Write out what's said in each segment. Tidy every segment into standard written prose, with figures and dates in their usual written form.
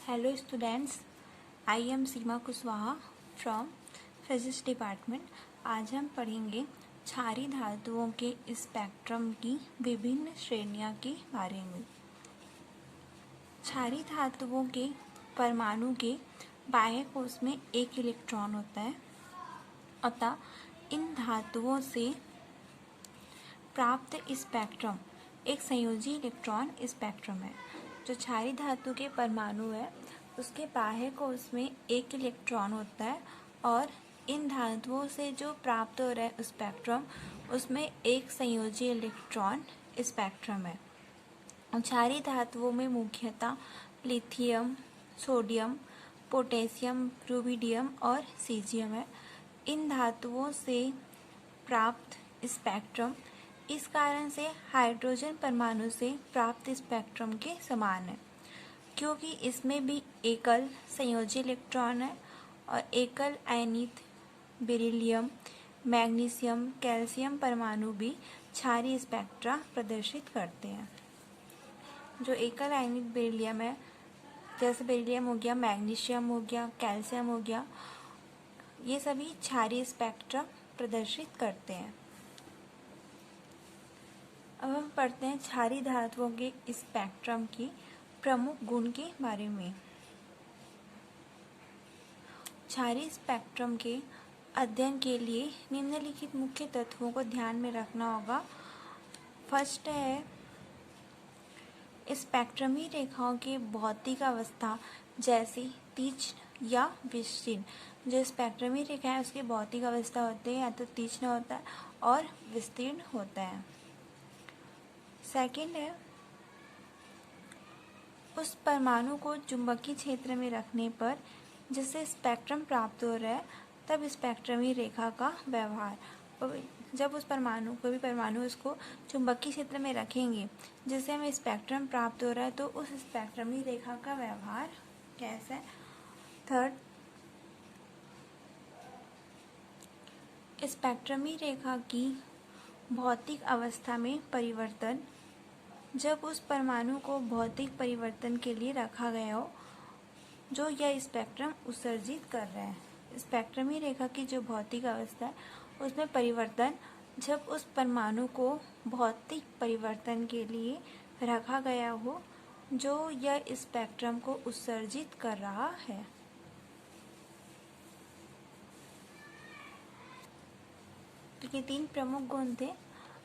Hello students, I am Seema Kushwaha from physics department. आज हम पढ़ेंगे क्षारीय धातुओं के स्पेक्ट्रम की विभिन्न श्रेणियां के बारे में। क्षारीय धातुओं के परमाणु के बाह्य कोश में एक इलेक्ट्रॉन होता है, अतः इन धातुओं से प्राप्त स्पेक्ट्रम एक संयोजी इलेक्ट्रॉन स्पेक्ट्रम है। जो क्षारीय धातु के परमाणु है उसके बाह्य कोश में एक इलेक्ट्रॉन होता है और इन धातुओं से जो प्राप्त हो रहा है स्पेक्ट्रम उसमें एक संयोजी इलेक्ट्रॉन स्पेक्ट्रम है। क्षारीय धातुओं में मुख्यतः लिथियम, सोडियम, पोटेशियम, रुबिडियम और सीजियम है। इन धातुओं से प्राप्त स्पेक्ट्रम इस कारण से हाइड्रोजन परमाणु से प्राप्त स्पेक्ट्रम के समान है, क्योंकि इसमें भी एकल संयोजी इलेक्ट्रॉन है और एकल आयनित बेरिलियम, मैग्नीशियम, कैल्शियम परमाणु भी क्षारीय स्पेक्ट्रा प्रदर्शित करते हैं। जो एकल आयनित बेरिलियम है, जैसे बेरिलियम हो गया, मैग्नीशियम हो गया, कैल्शियम हो गया, ये सभी क्षारीय स्पेक्ट्रा प्रदर्शित करते हैं। अब हम पढ़ते हैं क्षारीय धातुओं के स्पेक्ट्रम की प्रमुख गुण के बारे में। क्षारीय स्पेक्ट्रम के अध्ययन के लिए निम्नलिखित मुख्य तत्वों को ध्यान में रखना होगा। फर्स्ट है स्पेक्ट्रमी रेखाओं की भौतिक अवस्था, जैसे तीक्ष्ण या विस्तीर्ण। जो स्पेक्ट्रमी रेखा है उसकी भौतिक अवस्था होती है या तो तीक्ष्ण होता है और विस्तीर्ण होता है। सेकंड है उस परमाणु को चुंबकीय क्षेत्र में रखने पर जिससे स्पेक्ट्रम प्राप्त हो रहा है तब स्पेक्ट्रमी रेखा का व्यवहार। जब उस परमाणु कोई भी परमाणु उसको चुंबकीय क्षेत्र में रखेंगे जिससे हमें स्पेक्ट्रम प्राप्त हो रहा है तो उस स्पेक्ट्रमी रेखा का व्यवहार कैसा है। थर्ड, स्पेक्ट्रमी रेखा की भौतिक अवस्था में परिवर्तन। जब उस परमाणु को भौतिक परिवर्तन के लिए रखा गया हो जो यह स्पेक्ट्रम उत्सर्जित कर रहा है। स्पेक्ट्रमी रेखा की जो भौतिक अवस्था है उसमें परिवर्तन, जब उस परमाणु को भौतिक परिवर्तन के लिए रखा गया हो जो यह स्पेक्ट्रम को उत्सर्जित कर रहा है। तो ये 3 प्रमुख गुण थे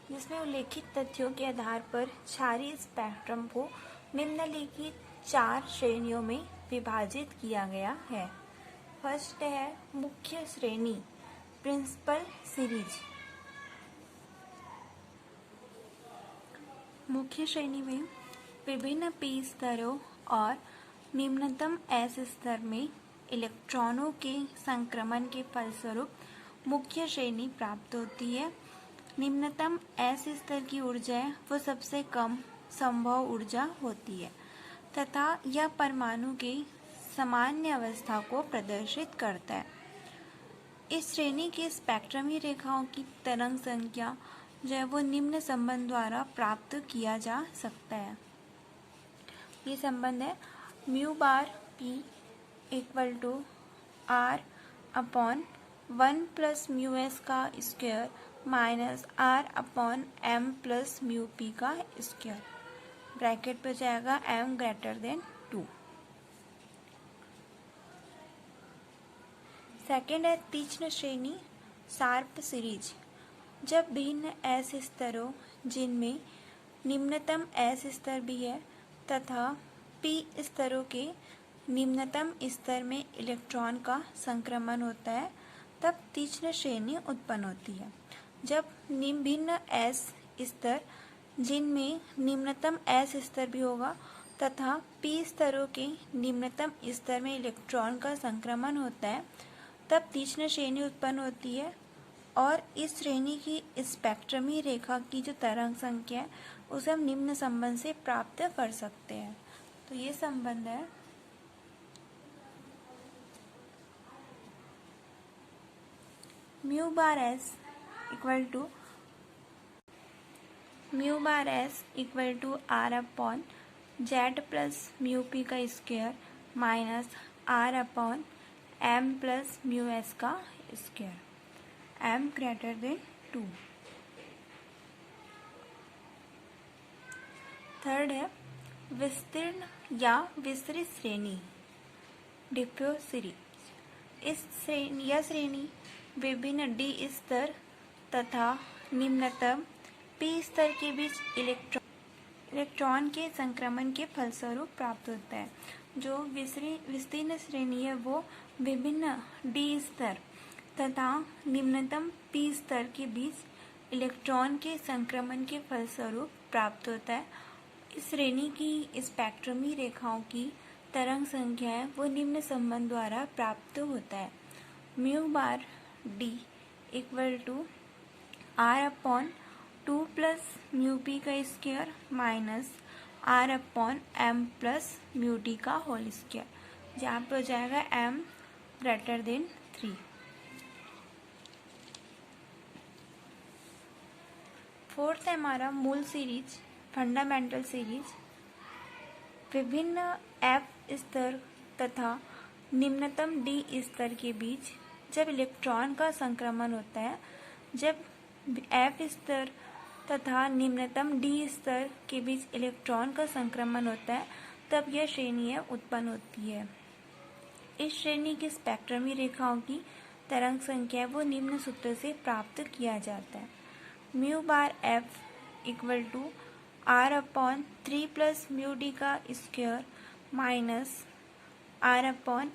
जिसमें उल्लेखित तथ्यों के आधार पर क्षारीय स्पेक्ट्रम को निम्नलिखित 4 श्रेणियों में विभाजित किया गया है। फर्स्ट है मुख्य श्रेणी, प्रिंसिपल सीरीज। मुख्य श्रेणी में विभिन्न पी स्तरों और निम्नतम एस स्तर में इलेक्ट्रॉनों के संक्रमण के फलस्वरूप मुख्य श्रेणी प्राप्त होती है। निम्नतम एस स्तर की ऊर्जा है वो सबसे कम संभव ऊर्जा होती है तथा यह परमाणु के सामान्य अवस्था को प्रदर्शित करता है। इस श्रेणी की स्पेक्ट्रमी रेखाओं की तरंग संख्या जो है वो निम्न संबंध द्वारा प्राप्त किया जा सकता है। ये संबंध है mu bar P equal to R upon 1 plus mu S का square minus R upon M plus mu P का स्क्वायर। ब्रैकेट पे जाएगा एम ग्रेटर देन 2। सेकेंड है तीक्ष्ण श्रेणी, शार्प सीरीज। जब भिन्न एस स्तरों जिनमें निम्नतम एस स्तर भी है तथा पी स्तरों के निम्नतम स्तर में इलेक्ट्रॉन का संक्रमण होता है तब तीक्ष्ण श्रेणी उत्पन्न होती है। जब भिन्न एस स्तर जिनमें निम्नतम एस स्तर भी होगा तथा पी स्तरों के निम्नतम स्तर में इलेक्ट्रॉन का संक्रमण होता है तब तीक्ष्ण श्रेणी उत्पन्न होती है और इस श्रेणी की स्पेक्ट्रमी रेखा की जो तरंग संख्या है उसे हम निम्न संबंध से प्राप्त कर सकते हैं। तो ये संबंध है mu bar S equal to R upon Z plus mu P का square minus R upon M plus mu S का square, M greater than 2। Third है विस्तीर्ण या विस्तृत श्रेणी, डिफ्यूज सीरीज। इस श्रेणी विभिन्न डी स्तर तथा निम्नतम पी स्तर के बीच इलेक्ट्रॉन के संक्रमण के फलस्वरूप प्राप्त होता है। जो विस्तीर्ण श्रेणी है वो विभिन्न डी स्तर तथा निम्नतम पी स्तर के बीच इलेक्ट्रॉन के संक्रमण के फलस्वरूप प्राप्त होता है। इस श्रेणी की स्पेक्ट्रमी रेखाओं की तरंग संख्या है वो निम्न संबंध द्वारा प्राप्त होता है। Mu bar D equal to R upon 2 plus mu P का square minus R upon M plus mu D का होल स्क्वायर, जहाँ पे हो जाएगा एम ग्रेटर देन 3। फोर्थ है हमारा मूल सीरीज, फंडामेंटल सीरीज। विभिन्न एफ स्तर तथा निम्नतम डी स्तर के बीच जब इलेक्ट्रॉन का संक्रमण होता है, जब एफ स्तर तथा निम्नतम डी स्तर के बीच इलेक्ट्रॉन का संक्रमण होता है, तब यह श्रेणी उत्पन्न होती है। इस श्रेणी की स्पेक्ट्रमी रेखाओं की तरंग संख्या वो निम्न सूत्र से प्राप्त किया जाता है। Mu bar F equal to R upon 3 plus mu D का square minus R upon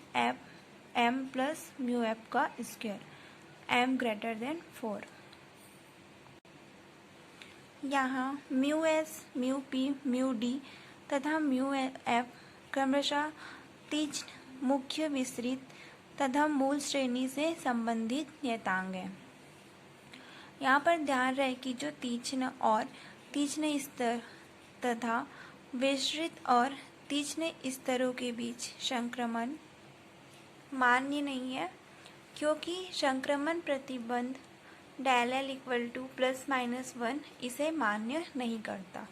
M plus mu F का स्क्वायर, एम ग्रेटर देन 4। यहाँ mu S, mu P, mu D तथा म्यू एफ क्रमशः तीक्ष्ण, मुख्य, विस्तृत तथा मूल श्रेणी से संबंधित नियतांक है। यहाँ पर ध्यान रहे कि जो तीक्ष्ण और तीक्ष्ण स्तर तथा विस्तृत और तीक्ष्ण स्तरों के बीच संक्रमण मान्य नहीं है, क्योंकि संक्रमण प्रतिबंध del L equal to plus minus 1 इसे मान्य नहीं करता।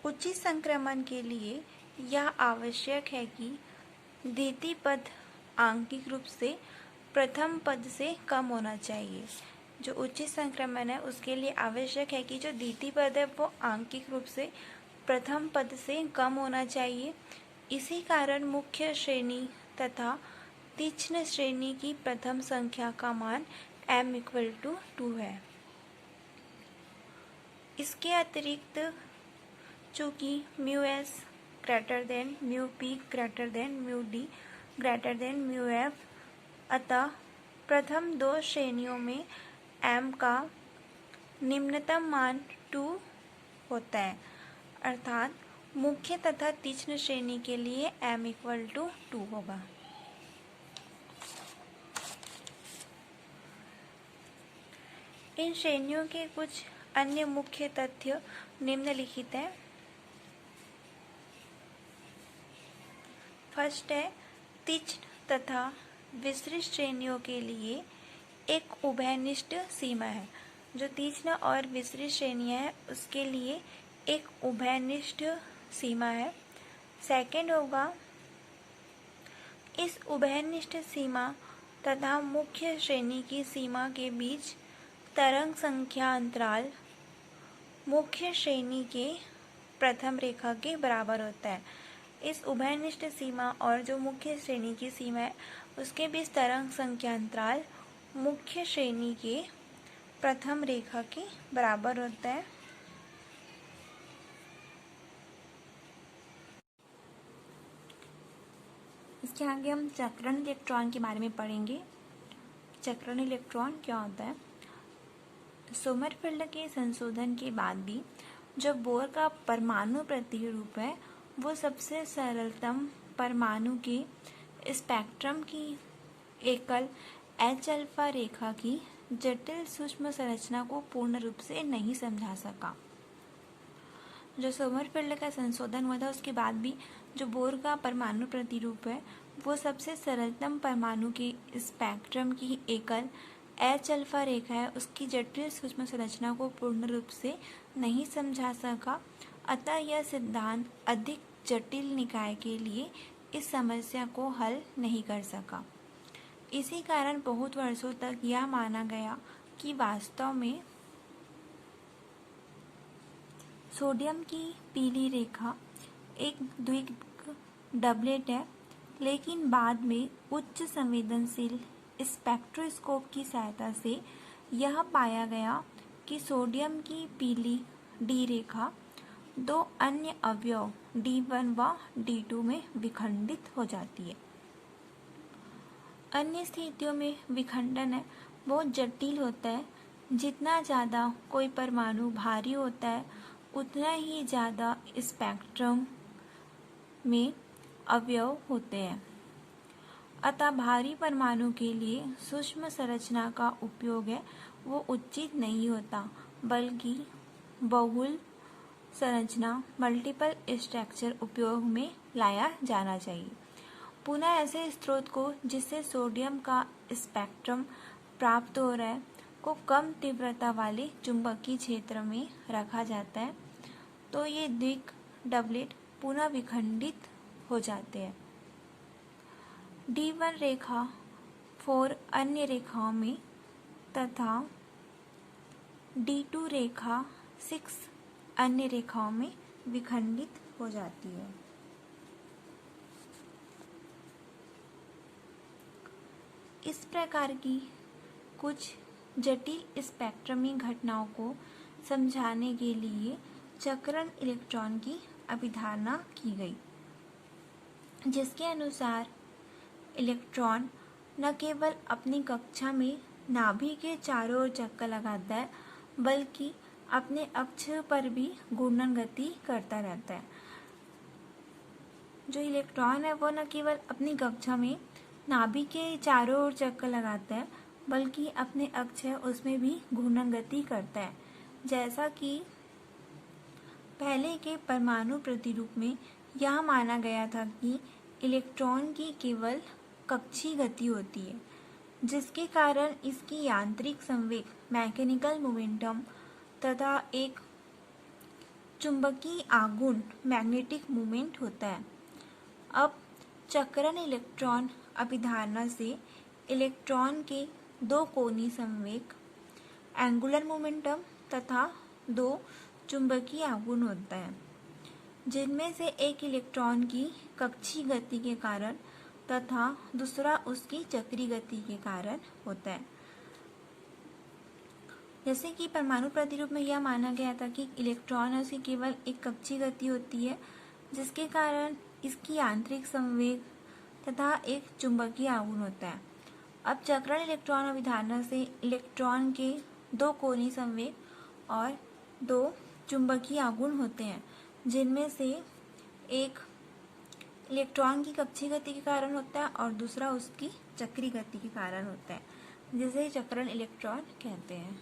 उचित संक्रमण के लिए यह आवश्यक है कि द्वितीय पद आंकिक रूप से प्रथम पद से कम होना चाहिए। जो उचित संक्रमण है उसके लिए आवश्यक है कि जो द्वितीय पद है वो आंकिक रूप से प्रथम पद से कम होना चाहिए। इसी कारण मुख्य श्रेणी तथा तीक्ष्ण श्रेणी की प्रथम संख्या का मान m इक्वल टू 2 है। इसके अतिरिक्त चूँकि mu S greater than mu P greater than mu D greater than mu F, अतः प्रथम दो श्रेणियों में m का निम्नतम मान 2 होता है, अर्थात मुख्य तथा तीक्ष्ण श्रेणी के लिए m इक्वल टू 2 होगा। इन श्रेणियों के कुछ अन्य मुख्य तथ्य निम्नलिखित हैं। फर्स्ट है तीक्ष्ण तथा विस्तृत श्रेणियों के लिए एक उभयनिष्ठ सीमा है। जो तीक्ष्ण और विस्तृत श्रेणियां हैं उसके लिए एक उभयनिष्ठ सीमा है। सेकंड होगा इस उभयनिष्ठ सीमा तथा मुख्य श्रेणी की सीमा के बीच तरंग संख्या अंतराल मुख्य श्रेणी के प्रथम रेखा के बराबर होता है। इस उभयनिष्ठ सीमा और जो मुख्य श्रेणी की सीमा है उसके बीच तरंग संख्या अंतराल मुख्य श्रेणी के प्रथम रेखा के बराबर होता है। इसके आगे हम चक्रण इलेक्ट्रॉन के बारे में पढ़ेंगे। चक्रण इलेक्ट्रॉन क्या होता है? सोमरफेल्ड के संशोधन के बाद भी जो बोर का परमाणु प्रतिरूप है वो सबसे सरलतम परमाणु के स्पेक्ट्रम की एकल एच अल्फा रेखा की जटिल सूक्ष्म संरचना को पूर्ण रूप से नहीं समझा सका। जो सोमरफेल्ड का संशोधन हुआ था उसके बाद भी जो बोर का परमाणु प्रतिरूप है वो सबसे सरलतम परमाणु के स्पेक्ट्रम की एकल एच अल्फा रेखा है, उसकी जटिल सूक्ष्म संरचना को पूर्ण रूप से नहीं समझा सका अतः यह सिद्धांत अधिक जटिल निकाय के लिए इस समस्या को हल नहीं कर सका। इसी कारण बहुत वर्षों तक यह माना गया कि वास्तव में सोडियम की पीली रेखा एक द्विग डबलेट है, लेकिन बाद में उच्च संवेदनशील स्पेक्ट्रोस्कोप की सहायता से यह पाया गया कि सोडियम की पीली डी रेखा दो अन्य अवयव D1 व D2 में विखंडित हो जाती है। अन्य स्थितियों में विखंडन है बहुत जटिल होता है। जितना ज़्यादा कोई परमाणु भारी होता है उतना ही ज़्यादा स्पेक्ट्रम में अवयव होते हैं। अतः भारी परमाणु के लिए सूक्ष्म संरचना का उपयोग है वो उचित नहीं होता, बल्कि बहुल संरचना मल्टीपल स्ट्रक्चर उपयोग में लाया जाना चाहिए। पुनः ऐसे स्रोत को जिससे सोडियम का स्पेक्ट्रम प्राप्त हो रहा है को कम तीव्रता वाले चुंबकीय क्षेत्र में रखा जाता है, तो ये द्विग डबलेट पुनः विखंडित हो जाते हैं। D1 रेखा 4 अन्य रेखाओं में तथा D2 रेखा 6 अन्य रेखाओं में विखंडित हो जाती है। इस प्रकार की कुछ जटिल स्पेक्ट्रमी घटनाओं को समझाने के लिए चक्रण इलेक्ट्रॉन की अवधारणा की गई, जिसके अनुसार इलेक्ट्रॉन न केवल अपनी कक्षा में नाभि के चारों ओर चक्कर लगाता है, बल्कि अपने अक्ष पर भी घूर्णन गति करता रहता है। जो इलेक्ट्रॉन है वो न केवल अपनी कक्षा में नाभि के चारों ओर चक्कर लगाता है, बल्कि अपने अक्ष है उसमें भी घूर्णन गति करता है। जैसा कि पहले के परमाणु प्रतिरूप में यह माना गया था कि इलेक्ट्रॉन की केवल कक्षीय गति होती है, जिसके कारण इसकी यांत्रिक संवेग मैकेनिकल मोमेंटम तथा एक चुंबकीय आघूर्ण मैग्नेटिक मोमेंट होता है। अब चक्रण इलेक्ट्रॉन अवधारणा से इलेक्ट्रॉन के दो कोणीय संवेग एंगुलर मोमेंटम तथा दो चुंबकीय आघूर्ण होता है, जिनमें से एक इलेक्ट्रॉन की कक्षीय गति के कारण तथा दूसरा उसकी चक्रीय गति के कारण होता है। जैसे कि परमाणु प्रतिरूप में यह माना गया था कि इलेक्ट्रॉन उसकी केवल एक कक्षीय गति होती है, जिसके कारण इसकी यांत्रिक संवेग तथा एक चुंबकीय आघूर्ण होता है। अब चक्रण इलेक्ट्रॉन अवधारणा से इलेक्ट्रॉन के दो कोणीय संवेग और दो चुंबकीय आघूर्ण होते हैं, जिनमें से एक इलेक्ट्रॉन की कक्षीय गति के कारण होता है और दूसरा उसकी चक्रीय गति के कारण होता है, जिसे चक्रण इलेक्ट्रॉन कहते हैं।